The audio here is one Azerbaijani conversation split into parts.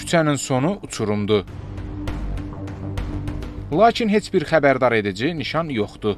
küçənin sonu uçurumdur. Lakin heç bir xəbərdar edici nişan yoxdur.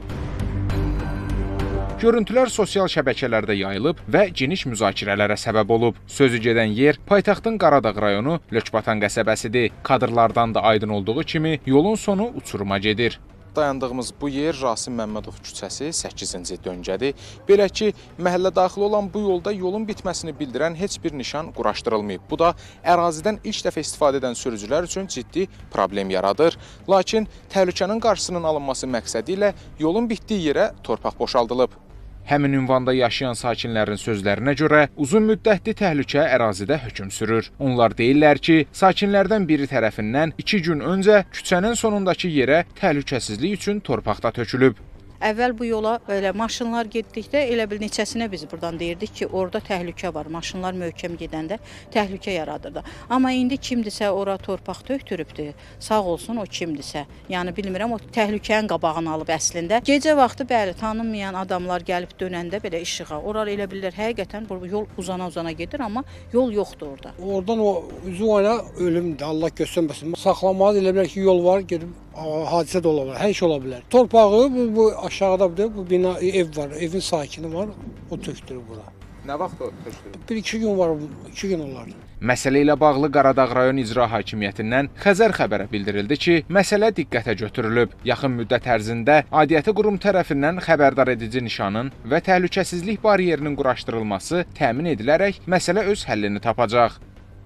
Görüntülər sosial şəbəkələrdə yayılıb və geniş müzakirələrə səbəb olub. Sözü gedən yer paytaxtın Qaradağ rayonu Lökbatan qəsəbəsidir. Kadrlardan da aydın olduğu kimi yolun sonu uçuruma gedir. Dayandığımız bu yer Rasim Məmmədov küçəsi 8-ci döngədir. Belə ki, məhəllə daxil olan bu yolda yolun bitməsini bildirən heç bir nişan quraşdırılmayıb. Bu da ərazidən ilk dəfə istifadə edən sürücülər üçün ciddi problem yaradır. Lakin təhlükənin qarşısının alınması məqsədi ilə yolun bitdiyi yerə torpaq boşaldılıb. Həmin ünvanda yaşayan sakinlərin sözlərinə görə uzun müddətli təhlükə ərazidə hökm sürür. Onlar deyirlər ki, sakinlərdən biri tərəfindən 2 gün öncə küçənin sonundakı yerə təhlükəsizlik üçün torpaq da tökülüb. Əvvəl bu yola elə maşınlar getdikdə elə bil neçəsinə biz buradan deyirdik ki, orada təhlükə var. Maşınlar möhkəm gedəndə təhlükə yaradırdı. Amma indi kimdisə ora torpaq tökdürübdür. Sağ olsun o kimdisə. Yəni bilmirəm, o təhlükənin qabağını alıb əslində. Gecə vaxtı bəli tanınmayan adamlar gəlib dönəndə belə işığa. Orar elə bilirlər həqiqətən bu yol uzana gedir, amma yol yoxdur orada. Oradan o üzvana ölümdür. Allah göstərməsin. Saxlamalı elə bilər ki, yol var, gedib hadisə də ola bilər, hər şey ola bilər. Torpağı bu aşağıda bu bina ev var, evin sakini var, o tökdürür bura. Nə vaxt o tökdürür? 1-2 gün var, 2 gün olardı. Məsələ ilə bağlı Qaradağ rayon icra hakimiyyətindən Xəzər xəbərə bildirildi ki, məsələ diqqətə götürülüb. Yaxın müddət ərzində aidiyyəti qurum tərəfindən xəbərdar edici nişanın və təhlükəsizlik bariyerinin quraşdırılması təmin edilərək məsələ öz həllini tapacaq.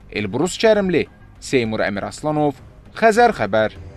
Elbrus Kərimli, Seymur Əmir Aslanov, Xəzər xəbər.